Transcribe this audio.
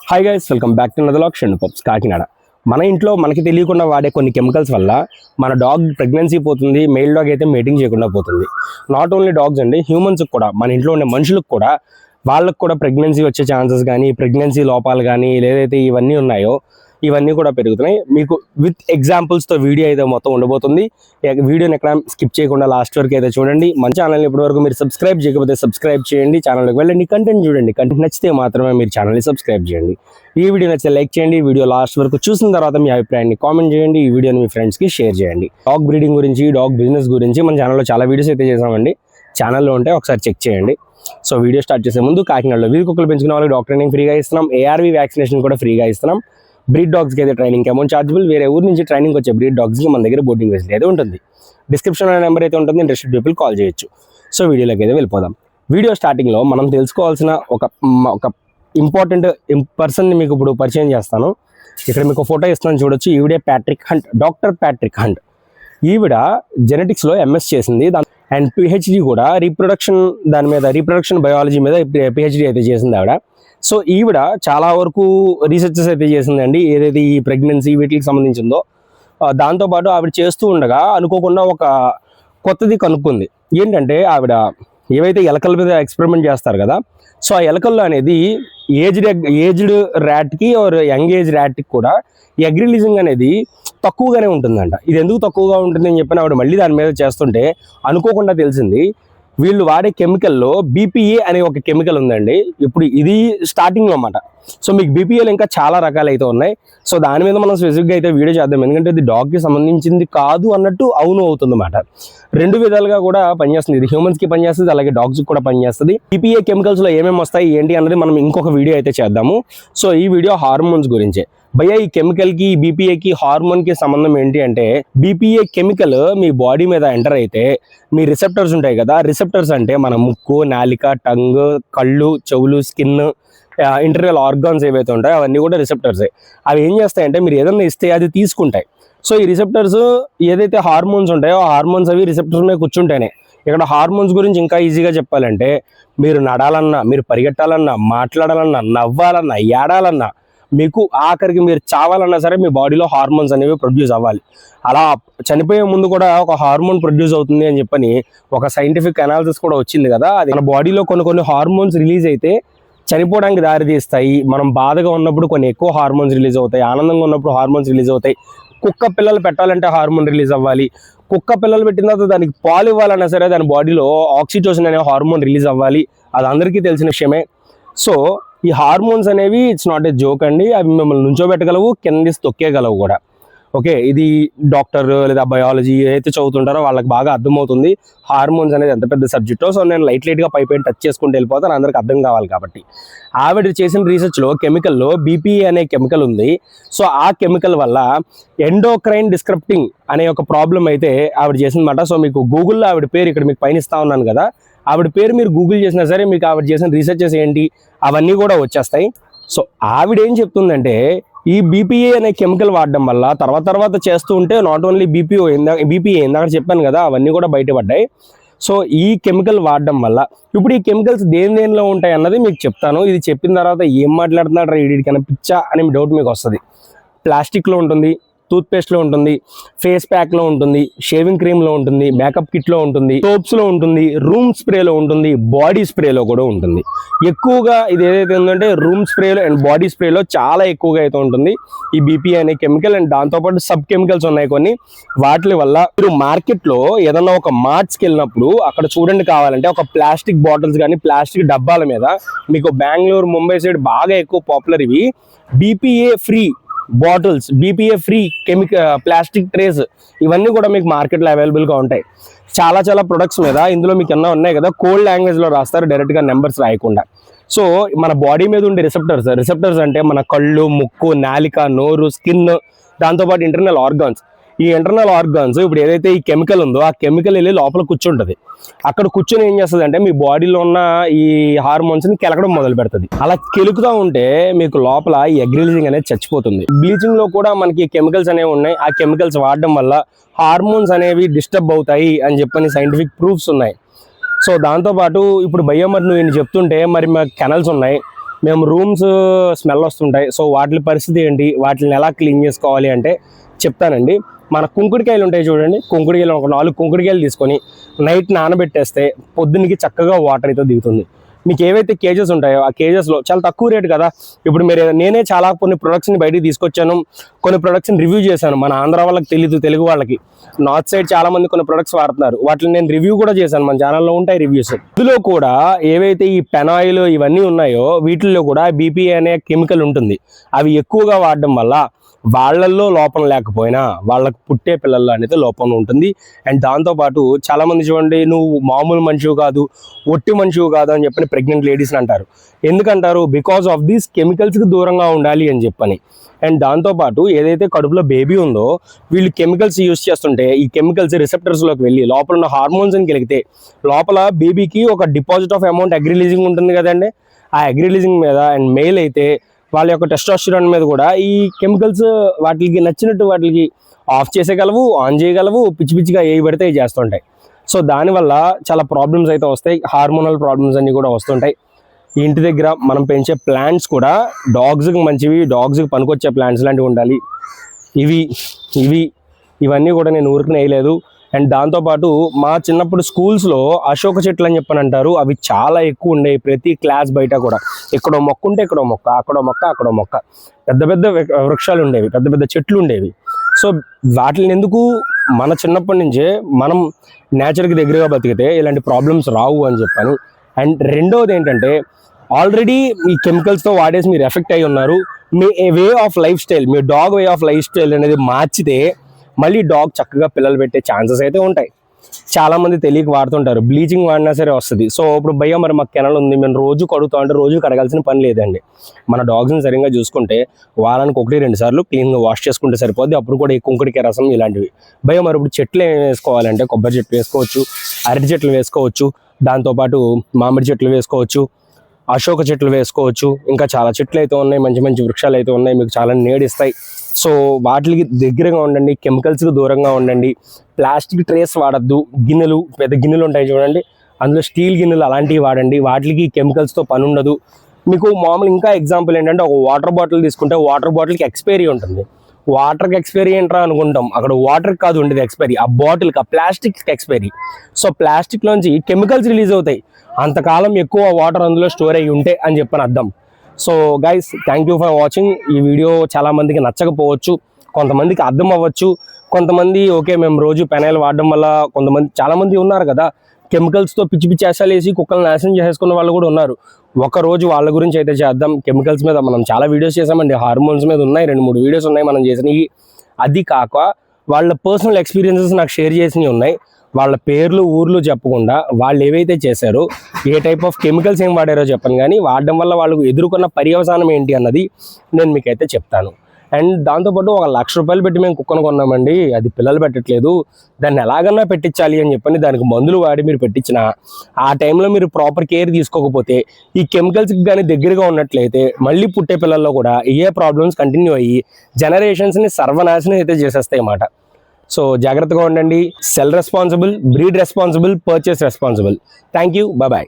Hi guys, welcome back to another vlog షెండు pups Kakinada. మన ఇంట్లో మనకి తెలియకుండా వాడే కొన్ని కెమికల్స్ వల్ల మన డాగ్ ప్రెగ్నెన్సీ పోతుంది, మెయిల్ డాగ్ అయితే మేటింగ్ చేయకుండా పోతుంది. నాట్ ఓన్లీ డాగ్స్ అండి, హ్యూమన్స్కి కూడా, మన ఇంట్లో ఉండే మనుషులకు కూడా, వాళ్ళకు కూడా ప్రెగ్నెన్సీ వచ్చే ఛాన్సెస్ కానీ, ప్రెగ్నెన్సీ లోపాలు కానీ, ఏదైతే ఇవన్నీ ఉన్నాయో ఇవన్నీ కూడా పెరుగుతున్నాయి. మీకు విత్ ఎగ్జాంపుల్స్తో వీడియో అయితే మొత్తం ఉండబోతుంది. వీడియోని ఎక్కడ స్కిప్ చేయకుండా లాస్ట్ వరకు అయితే చూడండి. మన ఛానల్ని ఇప్పటివరకు మీరు సబ్స్క్రైబ్ చేయకపోతే సబ్స్క్రైబ్ చేయండి, ఛానల్కి వెళ్ళండి, కంటెంట్ చూడండి. కంటెంట్ నచ్చితే మాత్రమే మీరు ఛానల్ని సబ్స్క్రైబ్ చేయండి. ఈ వీడియో నచ్చితే లైక్ చేయండి, వీడియో లాస్ట్ వరకు చూసిన తర్వాత మీ అభిప్రాయాన్ని కామెంట్ చేయండి, ఈ వీడియోని మీ ఫ్రెండ్స్కి షేర్ చేయండి. డాగ్ బ్రీడింగ్ గురించి, డాగ్ బిజినెస్ గురించి మన ఛానల్లో చాలా వీడియోస్ అయితే చేసామండి. ఛానల్లో ఉంటే ఒకసారి చెక్ చేయండి. సో వీడియో స్టార్ట్ చేసే ముందు, కాకినాడలో వీధి కుక్కలు పెంచుకునే వాళ్ళకి డాగ్ ట్రైనింగ్ ఫ్రీగా ఇస్తున్నాం, ARV వ్యాక్సినేషన్ కూడా ఫ్రీగా ఇస్తున్నాం. బ్రీడ్ డాగ్స్కి అయితే ట్రైనింగ్ అమౌంట్ చార్జబుల్. వేరే ఊరు నుంచి ట్రైనింగ్ వచ్చే బ్రీడ్ డాగ్స్కి మన దగ్గర బోర్డింగ్ ఫెసిలిటీ అయితే ఉంటుంది. డిస్క్రిప్షన్లో నెంబర్ అయితే ఉంటుంది, ఇంట్రెస్టెడ్ పీపుల్ కాల్ చేయొచ్చు. సో వీడియోలోకి అయితే వెళ్ళిపోదాం. వీడియో స్టార్టింగ్లో మనం తెలుసుకోవాల్సిన ఒక ఇంపార్టెంట్ పర్సన్ని మీకు ఇప్పుడు పరిచయం చేస్తాను. ఇక్కడ మీకు ఫోటో ఇస్తున్నాను, చూడొచ్చు. ఈవిడే Patrick hunt, doctor Patrick hunt. ఈవిడ జెనెటిక్స్లో MS చేసింది అండ్ PhD కూడా రీప్రొడక్షన్ బయాలజీ మీద PhD అయితే చేసింది ఆవిడ. సో ఈవిడ చాలా వరకు రీసెర్చెస్ అయితే చేసిందండి, ఏదైతే ఈ ప్రెగ్నెన్సీ వీటికి సంబంధించిందో. దాంతోపాటు ఆవిడ చేస్తూ ఉండగా అనుకోకుండా ఒక కొత్తది కనుక్కుంది. ఏంటంటే ఆవిడ ఏవైతే ఎలకల మీద ఎక్స్పెరిమెంట్ చేస్తారు కదా, సో ఆ ఎలకల్లో అనేది ఏజ్డ్ ర్యాట్కి ఆర్ యంగ్ ఏజ్ ర్యాట్కి కూడా ఎగ్ రిలీజింగ్ అనేది తక్కువగానే ఉంటుందంట. ఇది ఎందుకు తక్కువగా ఉంటుంది అని చెప్పిన ఆవిడ మళ్ళీ దాని మీద చేస్తుంటే అనుకోకుండా తెలిసింది, వీళ్ళు వాడే కెమికల్లో BPA అనే ఒక కెమికల్ ఉందండి. ఇప్పుడు ఇది స్టార్టింగ్లో అన్నమాట. సో మీకు BPAలు ఇంకా చాలా రకాలు అయితే ఉన్నాయి. సో దాని మీద మనం స్పెసిఫిక్గా అయితే వీడియో చేద్దాం, ఎందుకంటే ఇది డాగ్కి సంబంధించింది కాదు అన్నట్టు అవును అవుతుంది అన్నమాట. రెండు విధాలుగా కూడా పనిచేస్తుంది. ఇది హ్యూమన్స్కి పనిచేస్తుంది, అలాగే డాగ్స్కి కూడా పనిచేస్తుంది. BPA కెమికల్స్లో ఏమేమి వస్తాయి ఏంటి అన్నది మనం ఇంకొక వీడియో అయితే చేద్దాము. సో ఈ వీడియో హార్మోన్స్ గురించే. భయ్యా, ఈ కెమికల్కి, BPAకి, హార్మోన్కి సంబంధం ఏంటి అంటే, BPA కెమికల్ మీ బాడీ మీద ఎంటర్ అయితే మీ రిసెప్టర్స్ ఉంటాయి కదా, రిసెప్టర్స్ అంటే మన ముక్కు, నాలిక, టంగ్, కళ్ళు, చెవులు, స్కిన్, ఇంటర్నల్ ఆర్గాన్స్ ఏవైతే ఉంటాయో అవన్నీ కూడా రిసెప్టర్సే. అవి ఏం చేస్తాయంటే మీరు ఏదైనా ఇస్తే అది తీసుకుంటాయి. సో ఈ రిసెప్టర్స్ ఏదైతే హార్మోన్స్ ఉంటాయో ఆ హార్మోన్స్ అవి రిసెప్టర్స్ మీద కూర్చుంటాయి. ఇక్కడ హార్మోన్స్ గురించి ఇంకా ఈజీగా చెప్పాలంటే, మీరు నడాలన్నా, మీరు పరిగెట్టాలన్నా, మాట్లాడాలన్నా, నవ్వాలన్నా, ఏడాలన్నా, మీకు ఆఖరికి మీరు చావాలన్నా సరే మీ బాడీలో హార్మోన్స్ అనేవి ప్రొడ్యూస్ అవ్వాలి. అలా చనిపోయే ముందు కూడా ఒక హార్మోన్ ప్రొడ్యూస్ అవుతుంది అని చెప్పని ఒక సైంటిఫిక్ అనాలిసిస్ కూడా వచ్చింది కదా. అది మన బాడీలో కొన్ని హార్మోన్స్ రిలీజ్ అయితే చనిపోవడానికి దారితీస్తాయి. మనం బాధగా ఉన్నప్పుడు కొన్ని ఎక్కువ హార్మోన్స్ రిలీజ్ అవుతాయి, ఆనందంగా ఉన్నప్పుడు హార్మోన్స్ రిలీజ్ అవుతాయి. కుక్క పిల్లలు పెట్టాలంటే హార్మోన్ రిలీజ్ అవ్వాలి. కుక్క పిల్లలు పెట్టిన తర్వాత దానికి పాలు ఇవ్వాలన్నా సరే దాని బాడీలో ఆక్సిటోసిన్ అనే హార్మోన్ రిలీజ్ అవ్వాలి. అది అందరికీ తెలిసిన విషయమే. సో ఈ హార్మోన్స్ అనేవి ఇట్స్ నాట్ ఏ జోక్ అండి. అవి మిమ్మల్ని నుంచోబెట్టగలవు, కింద తొక్కేయగలవు కూడా. ఓకే, ఇది డాక్టర్ లేదా బయాలజీ ఏదైతే చదువుతుంటారో వాళ్ళకి బాగా అర్థమవుతుంది హార్మోన్స్ అనేది ఎంత పెద్ద సబ్జెక్టో. సో నేను లైట్గా పైపైన టచ్ చేసుకుంటూ వెళ్ళిపోతాను, అందరికి అర్థం కావాలి కాబట్టి. ఆవిడ చేసిన రీసెర్చ్లో కెమికల్లో BPA అనే కెమికల్ ఉంది. సో ఆ కెమికల్ వల్ల ఎండోక్రైన్ డిస్క్రప్టింగ్ అనే ఒక ప్రాబ్లం అయితే ఆవిడ చేసిందన్నమాట. సో మీకు గూగుల్లో ఆవిడ పేరు ఇక్కడ మీకు పైన ఇస్తా ఉన్నాను కదా, ఆవిడ పేరు మీరు గూగుల్ చేసినా సరే మీకు ఆవిడ చేసిన రీసెర్చెస్ ఏంటి అవన్నీ కూడా వచ్చేస్తాయి. సో ఆవిడ ఏం చెప్తుందంటే, ఈ BPA అనే కెమికల్ వాడడం వల్ల తర్వాత చేస్తూ ఉంటే నాట్ ఓన్లీ BPA ఇందాక చెప్పాను కదా, అవన్నీ కూడా బయటపడ్డాయి. సో ఈ కెమికల్ వాడడం వల్ల ఇప్పుడు ఈ కెమికల్స్ దేనిలో ఉంటాయి అన్నది మీకు చెప్తాను. ఇది చెప్పిన తర్వాత ఏం మాట్లాడుతున్నాడు వీడికైనా పిచ్చా అనే డౌట్ మీకు వస్తుంది. ప్లాస్టిక్లో ఉంటుంది, టూత్పేస్ట్లో ఉంటుంది, ఫేస్ ప్యాక్లో ఉంటుంది, షేవింగ్ క్రీమ్లో ఉంటుంది, మేకప్ కిట్లో ఉంటుంది, సోప్స్లో ఉంటుంది, రూమ్ స్ప్రేలో ఉంటుంది, బాడీ స్ప్రేలో కూడా ఉంటుంది. ఎక్కువగా ఇది ఏదైతే ఉందంటే రూమ్ స్ప్రేలో అండ్ బాడీ స్ప్రేలో చాలా ఎక్కువగా అయితే ఉంటుంది ఈ BPA అనే కెమికల్. అండ్ దాంతోపాటు సబ్ కెమికల్స్ ఉన్నాయి కొన్ని. వాటి వల్ల మీరు మార్కెట్లో ఏదన్నా ఒక మార్ట్స్కి వెళ్ళినప్పుడు అక్కడ చూడండి, కావాలంటే ఒక ప్లాస్టిక్ బాటిల్స్ కానీ ప్లాస్టిక్ డబ్బాల మీద మీకు బెంగళూరు, ముంబై సైడ్ బాగా ఎక్కువ పాపులర్ ఇవి BPA free bottles, BPA free plastic trace, ఇవన్నీ కూడా మీకు మార్కెట్లో అవైలబుల్గా ఉంటాయి. చాలా ప్రొడక్ట్స్ మీద ఇందులో మీకు ఎన్నో ఉన్నాయి కదా, కోల్డ్ లాంగ్వేజ్లో రాస్తారు, డైరెక్ట్గా నెంబర్స్ రాయకుండా. సో మన బాడీ మీద ఉండే రిసెప్టర్స్ అంటే మన కళ్ళు, ముక్కు, నాలిక, నోరు, స్కిన్, దాంతోపాటు ఇంటర్నల్ ఆర్గాన్స్. ఈ ఇంటర్నల్ ఆర్గాన్స్ ఇప్పుడు ఏదైతే ఈ కెమికల్ ఉందో ఆ కెమికల్ వెళ్ళి లోపల కూర్చుంటుంది. అక్కడ కూర్చొని ఏం చేస్తుంది అంటే మీ బాడీలో ఉన్న ఈ హార్మోన్స్ని కెలకడం మొదలు పెడుతుంది. అలా కెలుకుతూ ఉంటే మీకు లోపల ఈ ఎగ్ రిలీజింగ్ అనేది చచ్చిపోతుంది. బ్లీచింగ్లో కూడా మనకి కెమికల్స్ అనేవి ఉన్నాయి. ఆ కెమికల్స్ వాడడం వల్ల హార్మోన్స్ అనేవి డిస్టర్బ్ అవుతాయి అని చెప్పని సైంటిఫిక్ ప్రూఫ్స్ ఉన్నాయి. సో దాంతోపాటు ఇప్పుడు భయ్య మరి నువ్వు చెప్తుంటే మరి మాకు కెనల్స్ ఉన్నాయి, మేము రూమ్స్ స్మెల్ వస్తుంటాయి. సో వాటి పరిస్థితి ఏంటి, వాటిని ఎలా క్లీన్ చేసుకోవాలి అంటే చెప్తానండి. మన కుంకుడికాయలు ఉంటాయి చూడండి, కుంకుడికాయలు ఒక 4 కుంకుడికాయలు తీసుకొని నైట్ నానబెట్టేస్తే పొద్దున్నకి చక్కగా వాటర్ అయితే దిగుతుంది. మీకు ఏవైతే కేజెస్ ఉంటాయో ఆ కేజెస్లో చాలా తక్కువ రేటు కదా. ఇప్పుడు నేనే చాలా కొన్ని ప్రొడక్ట్స్ని బయటికి తీసుకొచ్చాను, కొన్ని ప్రొడక్ట్స్ని రివ్యూ చేశాను. మన ఆంధ్ర వాళ్ళకి తెలీదు, తెలుగు వాళ్ళకి. నార్త్ సైడ్ చాలా మంది కొన్ని ప్రొడక్ట్స్ వాడుతున్నారు, వాటిని నేను రివ్యూ కూడా చేశాను, మన ఛానల్లో ఉంటాయి రివ్యూస్. ఇందులో కూడా ఏవైతే ఈ పెనాయిల్ ఇవన్నీ ఉన్నాయో వీటిల్లో కూడా బీపీఏ అనే కెమికల్ ఉంటుంది. అవి ఎక్కువగా వాడడం వల్ల వాళ్ళల్లో లోపం లేకపోయినా వాళ్ళకు పుట్టే పిల్లల్లో అనేది లోపం ఉంటుంది. అండ్ దాంతోపాటు చాలామంది చూడండి, నువ్వు మామూలు మనిషివి కాదు, ఒట్టి మనిషివి కాదు అని చెప్పని ప్రెగ్నెంట్ లేడీస్ని అంటారు. ఎందుకంటారు? బికాస్ ఆఫ్ దీస్ కెమికల్స్కి దూరంగా ఉండాలి అని చెప్పని. అండ్ దాంతోపాటు ఏదైతే కడుపులో బేబీ ఉందో వీళ్ళు కెమికల్స్ యూస్ చేస్తుంటే ఈ కెమికల్స్ రిసెప్టర్స్లోకి వెళ్ళి లోపల ఉన్న హార్మోన్స్ని కలిగితే లోపల బేబీకి ఒక deposit of amount egg releasing ఉంటుంది కదండి. ఆ ఎగ్ రిలీజింగ్ మీద అండ్ మెయిల్ అయితే వాళ్ళ యొక్క టెస్టోస్టెరాన్ మీద కూడా ఈ కెమికల్స్ వాటికి నచ్చినట్టు వాటికి ఆఫ్ చేసేయగలవు, ఆన్ చేయగలవు, పిచ్చి పిచ్చిగా ఏవి పడితే చేస్తుంటాయి. సో దానివల్ల చాలా ప్రాబ్లమ్స్ అయితే వస్తాయి, హార్మోనల్ ప్రాబ్లమ్స్ అన్నీ కూడా వస్తుంటాయి. ఇంటి దగ్గర మనం పెంచే ప్లాంట్స్ కూడా డాగ్స్కి మంచివి, డాగ్స్కి పనికొచ్చే ప్లాంట్స్ లాంటివి ఉండాలి. ఇవన్నీ కూడా నేను ఊరికి వేయలేదు. అండ్ దాంతోపాటు మా చిన్నప్పుడు స్కూల్స్లో అశోక చెట్లు అని చెప్పని అంటారు, అవి చాలా ఎక్కువ ఉండేవి ప్రతి క్లాస్ బయట కూడా. ఎక్కడో మొక్క ఉంటే ఎక్కడో మొక్క, అక్కడో మొక్క, అక్కడో మొక్క, పెద్ద పెద్ద వృక్షాలు ఉండేవి, పెద్ద పెద్ద చెట్లు ఉండేవి. సో వాటిని ఎందుకు మన చిన్నప్పటి నుంచే మనం నేచర్కి దగ్గరగా బతికితే ఇలాంటి ప్రాబ్లమ్స్ రావు అని చెప్పాను. అండ్ రెండవది ఏంటంటే, ఆల్రెడీ ఈ కెమికల్స్తో వాడేసి మీరు ఎఫెక్ట్ అయి ఉన్నారు. మీ వే ఆఫ్ లైఫ్ స్టైల్, మీ dog way of lifestyle అనేది మార్చితే మళ్ళీ డాగ్ చక్కగా పిల్లలు పెట్టే ఛాన్సెస్ అయితే ఉంటాయి. చాలామంది తెలియక వాడుతుంటారు, బ్లీచింగ్ వాడినా సరే వస్తుంది. సో ఇప్పుడు భయ్య మరి మాకు కెనల్ ఉంది, మేము రోజు కడుగుతాం అంటే రోజు కడగాల్సిన పని లేదండి. మన డాగ్స్ని సరిగ్గా చూసుకుంటే వారానికి 1-2 సార్లు క్లీన్గా వాష్ చేసుకుంటే సరిపోద్ది. అప్పుడు కూడా ఈ కుంకుడికాయ రసం ఇలాంటివి. భయ్య మరి ఇప్పుడు చెట్లు ఏం వేసుకోవాలంటే కొబ్బరి చెట్లు వేసుకోవచ్చు, అరటి చెట్లు వేసుకోవచ్చు, దాంతోపాటు మామిడి చెట్లు వేసుకోవచ్చు, అశోక చెట్లు వేసుకోవచ్చు, ఇంకా చాలా చెట్లు అయితే ఉన్నాయి, మంచి మంచి వృక్షాలు అయితే ఉన్నాయి, మీకు చాలా నీడిస్తాయి. సో వాటికి దగ్గరగా ఉండండి, కెమికల్స్కి దూరంగా ఉండండి. ప్లాస్టిక్ ట్రేస్ వాడద్దు. గిన్నెలు, పెద్ద గిన్నెలు ఉంటాయి చూడండి, అందులో స్టీల్ గిన్నెలు అలాంటివి వాడండి. వాటికి కెమికల్స్తో పని ఉండదు. మీకు మామూలు ఇంకా ఎగ్జాంపుల్ ఏంటంటే, ఒక వాటర్ బాటిల్ తీసుకుంటే వాటర్ బాటిల్కి ఎక్స్పైరీ ఉంటుంది. వాటర్కి ఎక్స్పైరీ ఏంట్రా అనుకుంటాం, అక్కడ వాటర్ కాదు ఉండేది ఎక్స్పైరీ, ఆ బాటిల్కి, ఆ ప్లాస్టిక్కి ఎక్స్పైరీ. సో ప్లాస్టిక్లోంచి కెమికల్స్ రిలీజ్ అవుతాయి, అంతకాలం ఎక్కువ వాటర్ అందులో స్టోర్ అయ్యి ఉంటే అని చెప్పని అర్థం. So guys, thank you for watching. ఈ వీడియో చాలామందికి నచ్చకపోవచ్చు, కొంతమందికి అర్థం అవ్వచ్చు. కొంతమంది ఓకే మేము రోజు పెనాయిల్ వాడడం వల్ల, చాలామంది ఉన్నారు కదా కెమికల్స్తో పిచ్చి పిచ్చి వేషాలు వేసి కుక్కలు నాశనం చేసుకున్న వాళ్ళు కూడా ఉన్నారు. ఒకరోజు వాళ్ళ గురించి అయితే చేద్దాం. కెమికల్స్ మీద మనం చాలా వీడియోస్ చేసామండి, హార్మోన్స్ మీద ఉన్నాయి, 2-3 వీడియోస్ ఉన్నాయి మనం చేసినవి. అది కాక వాళ్ళ పర్సనల్ ఎక్స్పీరియన్సెస్ నాకు షేర్ చేసినవి ఉన్నాయి. వాళ్ళ పేర్లు ఊర్లు చెప్పకుండా వాళ్ళు ఏవైతే చేశారో, ఏ టైప్ ఆఫ్ కెమికల్స్ ఏం వాడారో చెప్పను, కానీ వాడడం వల్ల వాళ్ళకు ఎదుర్కొన్న పర్యవసానం ఏంటి అన్నది నేను మీకైతే చెప్తాను. అండ్ దాంతోపాటు 1 లక్ష రూపాయలు పెట్టి మేము కుక్కను కొన్నామండి, అది పిల్లలు పెట్టట్లేదు, దాన్ని ఎలాగన్నా పెట్టించాలి అని చెప్పని దానికి మందులు వాడి మీరు పెట్టించిన ఆ టైంలో మీరు ప్రాపర్ కేర్ తీసుకోకపోతే, ఈ కెమికల్స్కి కానీ దగ్గరగా ఉన్నట్లయితే మళ్ళీ పుట్టే పిల్లల్లో కూడా ఏ ప్రాబ్లమ్స్ కంటిన్యూ అయ్యి జనరేషన్స్ని సర్వనాశనం అయితే చేసేస్తాయి అన్నమాట. సో జాగ్రత్తగా ఉండండి. Sell responsible, breed responsible, purchase responsible. Thank you, bye.